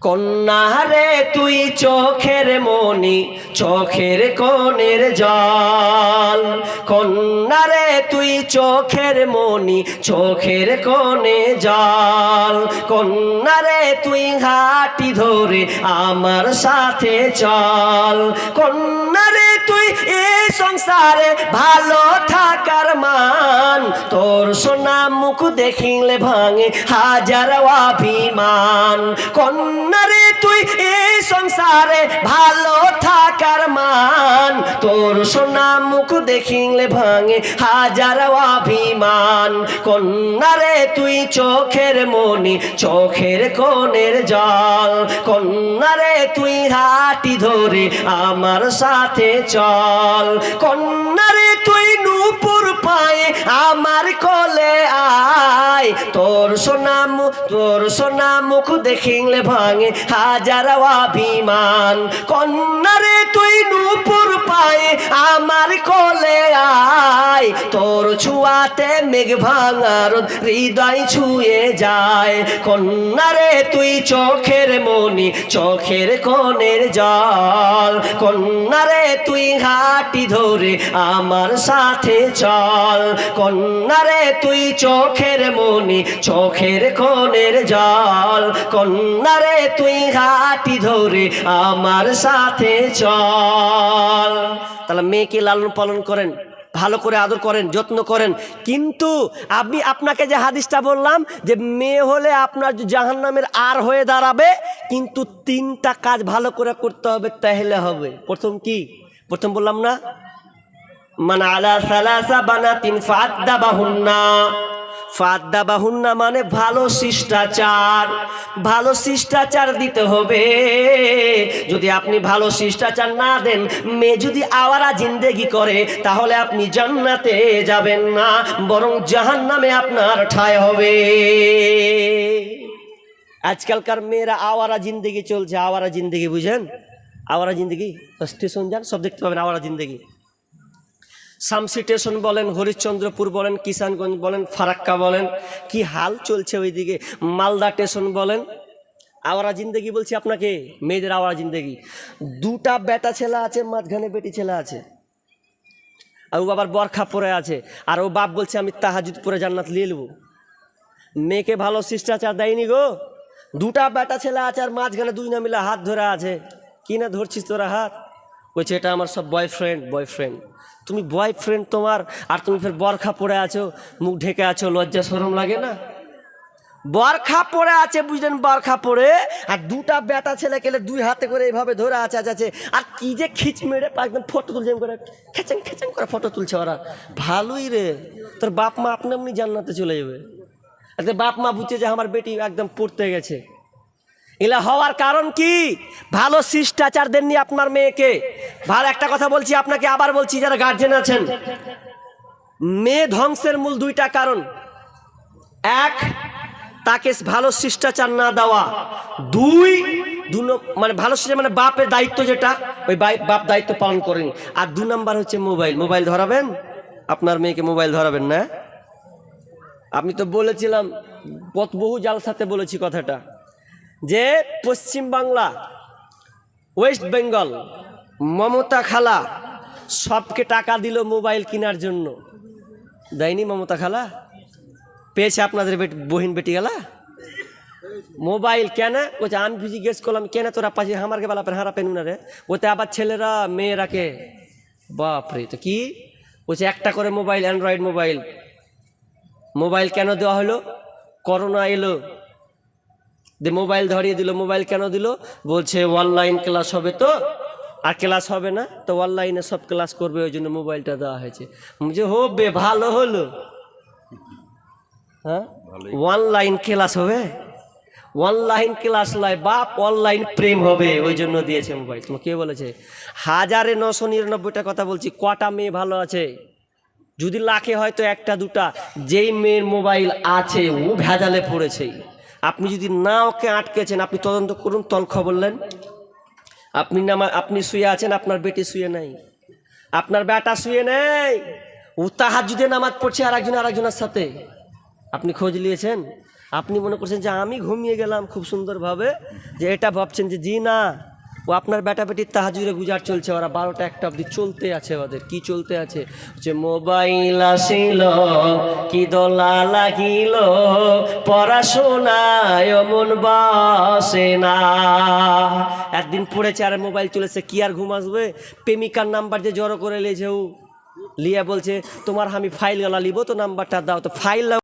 কন্যা রে তুই চোখের মনি, চোখের কোণের জল। কন্যা রে তুই চোখের মনি, চোখের কোণে জল। কন্যা রে তুই হাঁটি ধরে আমার সাথে চল। কন্যা রে তুই এই সংসারে ভালো থাকার মান, তোর সোনা মুখ দেখিলে ভাঙে হাজার অভিমান। কন্যা রে তুই এই সংসারে ভালো থাকার মান, তোর সোনা মুখ দেখিলে ভাঙে হাজার অভিমান। কন্যা রে তুই চোখের মনি, চোখের কোণের জল। কন্যা রে তুই হাঁটি ধরে আমার সাথে চল। কন্যা রে তুই নূপুর পায়ে আমার কোলে আয়, তোর সোনা মুখ দেখিলে ভাঙে হাজার অভিমান। কন্যা রে তুই নূপুর পায়ে আমার কোলে আয়, তোর ছুয়াতে মেঘ ভাঙার হৃদয় ছুঁয়ে যায়। কন্যা রে তুই চোখের মনি, চোখের কোণের জল। কন্যা রে তুই হাঁটি ধরে আমার সাথে চল। কন্যা রে তুই চোখের মনি, চোখের কোণের জল। কন্যা রে তুই হাঁটি ধরে আমার সাথে চল। তাহলে মেয়েকে লালন পালন করেন, ভালো করে আদর করেন, যত্ন করেন। কিন্তু আপনাকে যে হাদিসটা বললাম যে মেয়ে হলে আপনার জাহান্নামের আর হয়ে দাঁড়াবে, কিন্তু 3টা কাজ ভালো করে করতে হবে, তাহলে হবে। প্রথম কি? প্রথম বললাম না, মান আলা সালাসা বানাতিন ফাদ্দাবাহুন্না। ফাদ্দাবাহুন্না মানে ভালো শিষ্টাচার, ভালো শিষ্টাচার দিতে হবে। যদি আপনি ভালো শিষ্টাচার না দেন, মেয়ে যদি আওয়ারা জিন্দেগি করে, তাহলে আপনি জান্নাতে যাবেন না, বরং জাহান্নামে আপনার ঠাঁই হবে। আজকালকার মেয়েরা আওয়ারা জিন্দেগি চলছে। আওয়ারা জিন্দেগি বুঝেন? আওয়ারা জিন্দেগি স্টেশন যান, সব দেখতে পাবেন আওয়ারা জিন্দেগি। শামসি স্টেশন বলেন, হরিশ্চন্দ্রপুর বলেন, কিষানগঞ্জ বলেন, ফারাক্কা বলেন, কি হাল চলছে ওইদিকে। মালদা স্টেশন বলেন, আওয়ারা জিন্দেগি বলছি আপনাকে, মেয়েদের আওয়ারা জিন্দেগি। 2টা বেটা ছেলে আছে, মাঝখানে বেটি ছেলে আছে, আর ও বাবার বরখা পরে আছে, আর ও বাপ বলছে আমি তাহাজ্জুদ পরে জান্নাত নিয়ে নেবো। মেয়েকে ভালো শিষ্টাচার দেয়নি গো। 2টা বেটা ছেলে আছে, আর মাঝখানে 2 না মিলে হাত ধরে আছে। কি না ধরছিস তোরা হাত? বলছে এটা আমার সব বয়ফ্রেন্ড। বয়ফ্রেন্ড? তুমি বয়ফ্রেন্ড তোমার, আর তুমি ফের বরখা পরে আছো, মুখ ঢেকে আছো, লজ্জা শরম লাগে না? বরখা পরে আছে, বুঝলেন, বরখা পরে, আর 2টা বেটা ছেলে কেলে 2 হাতে করে এইভাবে ধরে আছে আছে, আর কি যে খিচ মেরে একদম ফটো তুলছে করে, খেচেং খেচেং করে ফটো তুলছে ওরা। ভালোই রে, তোর বাপ মা আপনি আপনি জান্নাতে চলে যাবে। আর বাপ মা বুঝছে যে আমার বেটি একদম পড়তে গেছে। এলা হওয়ার কারণ কি? ভালো শিষ্টাচার দেননি আপনার মেয়েকে। ভালো একটা কথা বলছি আপনাকে, আবার বলছি যারা গার্জেন আছেন, মেয়ে ধ্বংসের মূল 2টা কারণ। 1, তাকে ভালো শিষ্টাচার না দেওয়া। 2 মানে ভালো শিষ্টাচার মানে বাপের দায়িত্ব যেটা, ওই বাপ দায়িত্ব পালন করেনি। আর 2 নাম্বার হচ্ছে মোবাইল। মোবাইল ধরাবেন, আপনার মেয়েকে মোবাইল ধরাবেন না। আমি তো বলেছিলাম, বহু জালসাতে বলেছি কথাটা, যে পশ্চিম বাংলা, ওয়েস্ট বেঙ্গল, মমতা খালা সবকে টাকা দিল মোবাইল কেনার জন্য। দেয়নি মমতা খালা? পেয়েছে আপনাদের বহিন বেটি গেলা মোবাইল? কেন? বলছে আমি জিজ্ঞেস করলাম কেন তোরা পাচ্ছি, আমারকে বেলা হারা পেনু না রে। ওতে আবার ছেলেরা মেয়েরাকে, বাপরে। তো কি বলছে, একটা করে মোবাইল, অ্যান্ড্রয়েড মোবাইল। মোবাইল কেন দেওয়া হলো? করোনা এলো, যে মোবাইল ধরিয়ে দিল। মোবাইল কেন দিল? বলছে অনলাইন ক্লাস হবে, তো আর ক্লাস হবে না, তো অনলাইনে সব ক্লাস করবে, ওই জন্য মোবাইলটা দেওয়া হয়েছে। যে হবে, ভালো হলো। হ্যাঁ, অনলাইন ক্লাস হবে? অনলাইন ক্লাস নয় বাপ, অনলাইন প্রেম হবে, ওই জন্য দিয়েছে মোবাইল। তোমাকে কে বলেছে? 1999টা কথা বলছি। কটা মেয়ে ভালো আছে? যদি লাখে হয়তো 1টা 2টা। যেই মেয়ের মোবাইল আছে ও ভেজালে পড়েছে। আপনি যদি না ওকে আটকেছেন, আপনি তদন্ত করুন, তল খবর নেন। আপনি শুয়ে আছেন, আপনার বেটি শুয়ে নেই, আপনার বেটা শুয়ে নেই, ও তাহাজ্জুদে নামাজ পড়ছে আরেকজনের সাথে। আপনি খোঁজ নিয়েছেন? আপনি মনে করছেন যে আমি ঘুমিয়ে গেলাম খুব সুন্দরভাবে, যে এটা ভাবছেন যে জি না, ও আপনার বেটা বেটির তাহাজুরে গুজার চলছে, ওরা 12টা 1টা অবধি চলতে আছে, ওদের কি চলতে আছে, যে মোবাইল আসিল কি দোলা লাগিল, পড়াশোনায় মন বসে না। একদিন পড়েছে আর মোবাইল চলেছে, কি আর ঘুম আসবে? প্রেমিকার নাম্বার যে জড়ো করে লিয়েছে, ও লিয়া বলছে তোমার আমি ফাইল গলা লিব, তো নাম্বারটা দাও, তো ফাইল